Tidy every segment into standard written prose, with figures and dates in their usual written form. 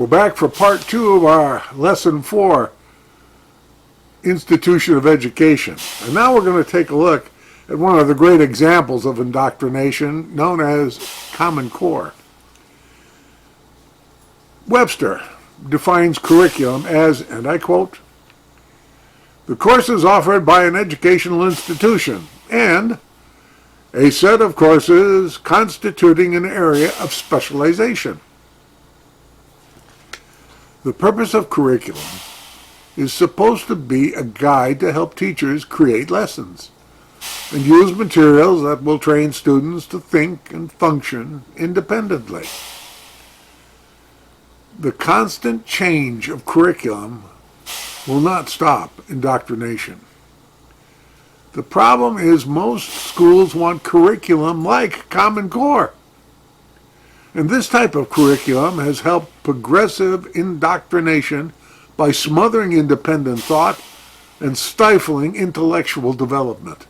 We're back for part 2 of our lesson 4, Institution of Education. And now we're going to take a look at one of the great examples of indoctrination known as Common Core. Webster defines curriculum as, and I quote, "the courses offered by an educational institution and a set of courses constituting an area of specialization." The purpose of curriculum is supposed to be a guide to help teachers create lessons and use materials that will train students to think and function independently. The constant change of curriculum will not stop indoctrination. The problem is most schools want curriculum like Common Core. And this type of curriculum has helped progressive indoctrination by smothering independent thought and stifling intellectual development.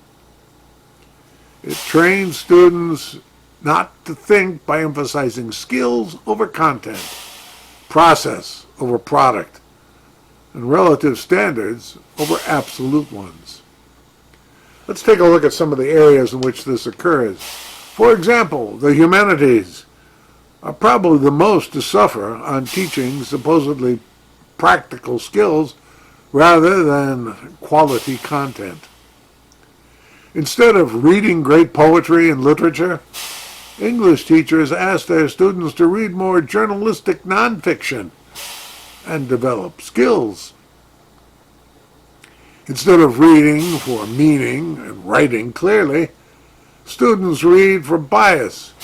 It trains students not to think by emphasizing skills over content, process over product, and relative standards over absolute ones. Let's take a look at some of the areas in which this occurs. For example, the humanities are probably the most to suffer on teaching supposedly practical skills rather than quality content. Instead of reading great poetry and literature, English teachers ask their students to read more journalistic nonfiction and develop skills. Instead of reading for meaning and writing clearly, students read for bias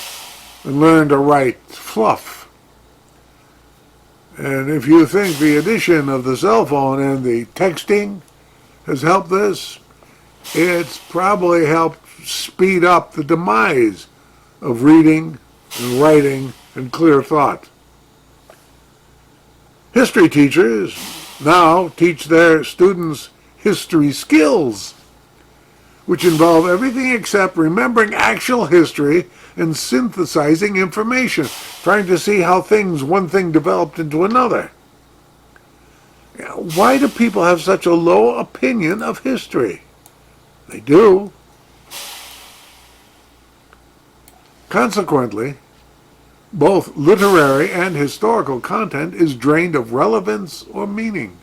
and learn to write fluff. And if you think the addition of the cell phone and the texting has helped this, it's probably helped speed up the demise of reading and writing and clear thought. History teachers now teach their students history skills, which involve everything except remembering actual history and synthesizing information, trying to see how one thing developed into another. Why do people have such a low opinion of history? They do. Consequently, both literary and historical content is drained of relevance or meaning.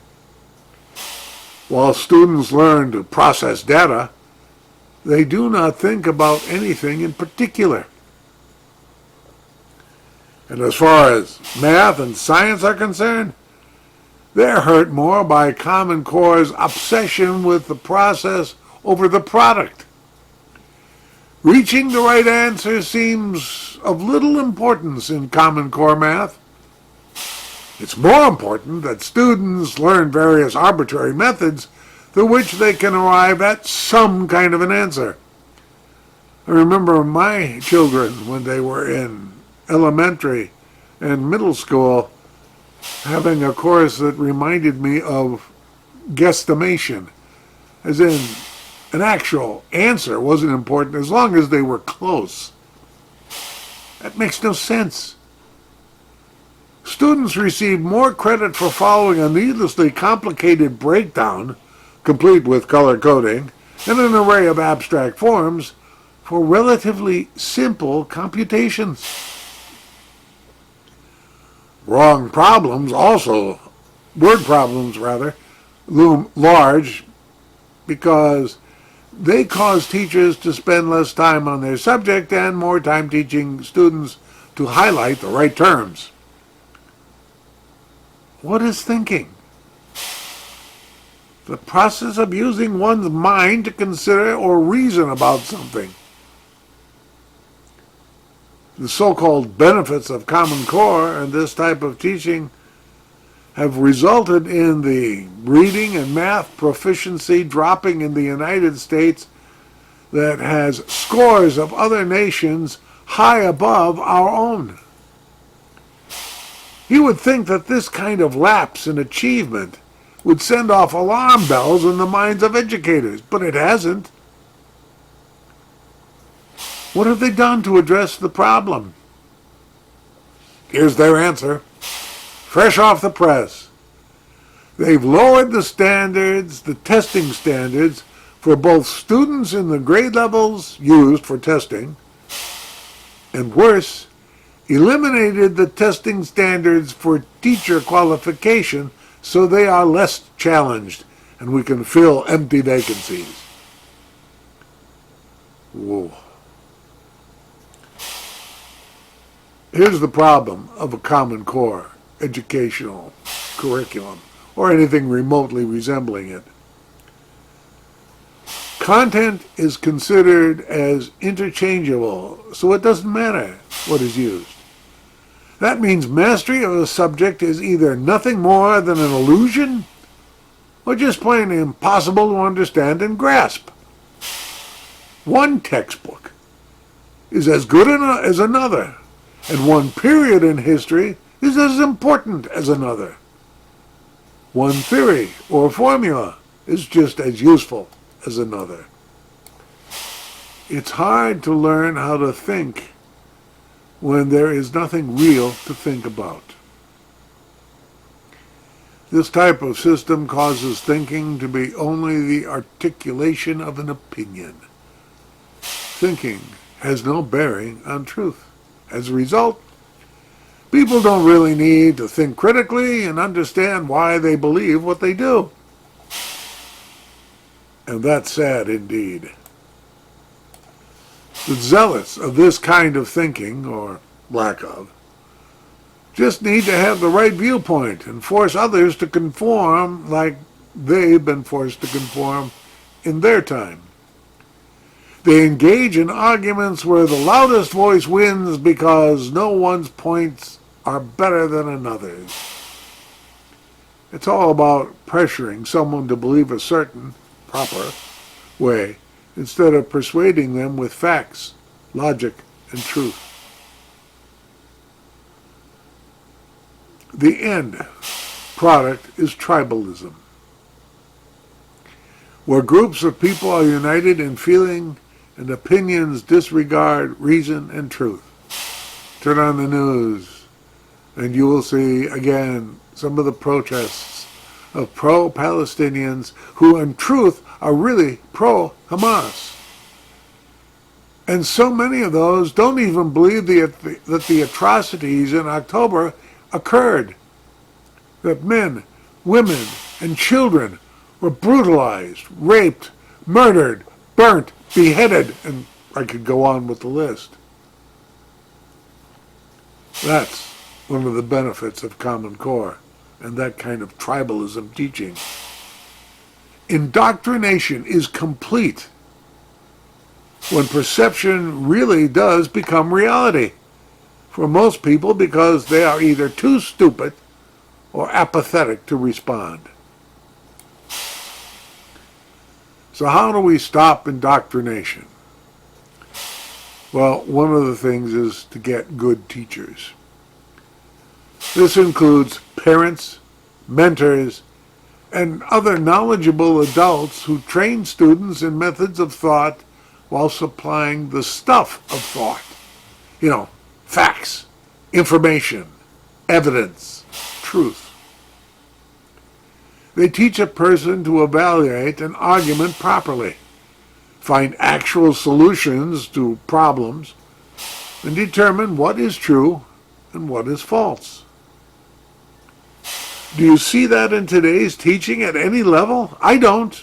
While students learn to process data, they do not think about anything in particular. And as far as math and science are concerned, they're hurt more by Common Core's obsession with the process over the product. Reaching the right answer seems of little importance in Common Core math. It's more important that students learn various arbitrary methods through which they can arrive at some kind of an answer. I remember my children, when they were in elementary and middle school, having a course that reminded me of guesstimation, as in an actual answer wasn't important as long as they were close. That makes no sense. Students receive more credit for following a needlessly complicated breakdown, complete with color coding, and an array of abstract forms for relatively simple computations. Word problems loom large because they cause teachers to spend less time on their subject and more time teaching students to highlight the right terms. What is thinking? The process of using one's mind to consider or reason about something. The so-called benefits of Common Core and this type of teaching have resulted in the reading and math proficiency dropping in the United States that has scores of other nations high above our own. You would think that this kind of lapse in achievement would send off alarm bells in the minds of educators, but it hasn't. What have they done to address the problem? Here's their answer. fresh off the press. They've lowered the standards, the testing standards, for both students in the grade levels used for testing, and worse, eliminated the testing standards for teacher qualification so they are less challenged and we can fill empty vacancies. Whoa. Here's the problem of a Common Core educational curriculum, or anything remotely resembling it. Content is considered as interchangeable, so it doesn't matter what is used. That means mastery of a subject is either nothing more than an illusion or just plain impossible to understand and grasp. One textbook is as good as another, and one period in history is as important as another. One theory or formula is just as useful as another. It's hard to learn how to think when there is nothing real to think about. This type of system causes thinking to be only the articulation of an opinion. Thinking has no bearing on truth. As a result, people don't really need to think critically and understand why they believe what they do. And that's sad indeed. The zealots of this kind of thinking, or lack of, just need to have the right viewpoint and force others to conform like they've been forced to conform in their time. They engage in arguments where the loudest voice wins because no one's points are better than another's. It's all about pressuring someone to believe a certain, proper way instead of persuading them with facts, logic, and truth. The end product is tribalism, where groups of people are united in feeling and opinions disregard reason and truth. Turn on the news, and you will see again some of the protests of pro-Palestinians who in truth are really pro-Hamas. And so many of those don't even believe that the atrocities in October occurred, that men, women, and children were brutalized, raped, murdered, burnt, beheaded, and I could go on with the list. That's one of the benefits of Common Core and that kind of tribalism teaching. Indoctrination is complete when perception really does become reality for most people because they are either too stupid or apathetic to respond. So how do we stop indoctrination? Well, one of the things is to get good teachers. This includes parents, mentors, and other knowledgeable adults who train students in methods of thought while supplying the stuff of thought. You know, facts, information, evidence, truth. They teach a person to evaluate an argument properly, find actual solutions to problems, and determine what is true and what is false. Do you see that in today's teaching at any level? I don't.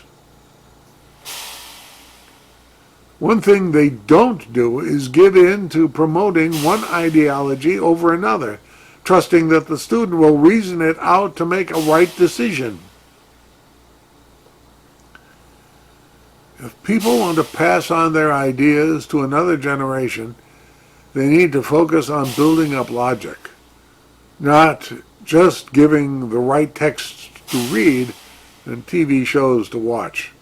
One thing they don't do is give in to promoting one ideology over another, trusting that the student will reason it out to make a right decision. If people want to pass on their ideas to another generation, they need to focus on building up logic, not just giving the right texts to read and TV shows to watch.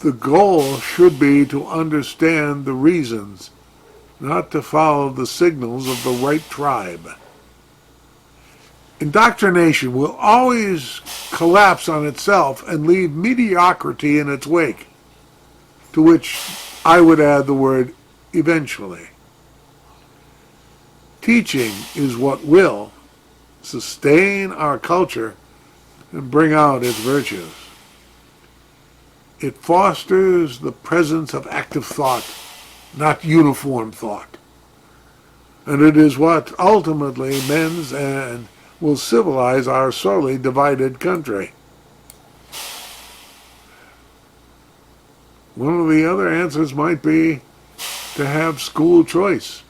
The goal should be to understand the reasons, not to follow the signals of the right tribe. Indoctrination will always collapse on itself and leave mediocrity in its wake, to which I would add the word eventually. Teaching is what will, sustain our culture and bring out its virtues. It fosters the presence of active thought, not uniform thought. And it is what ultimately mends and will civilize our sorely divided country. One of the other answers might be to have school choice.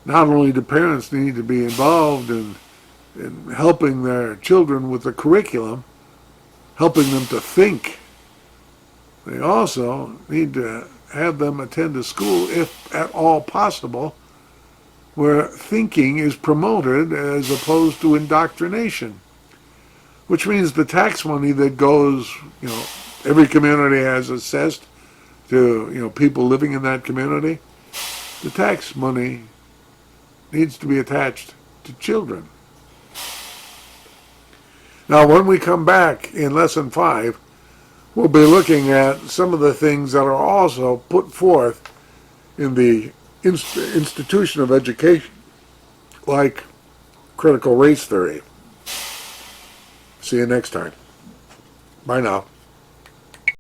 Not only do parents need to be involved in helping their children with the curriculum, helping them to think, they also need to have them attend a school, if at all possible, where thinking is promoted as opposed to indoctrination. Which means the tax money that goes, every community has assessed to, people living in that community, the tax money needs to be attached to children. Now, when we come back in Lesson 5, we'll be looking at some of the things that are also put forth in the institution of education, like critical race theory. See you next time. Bye now.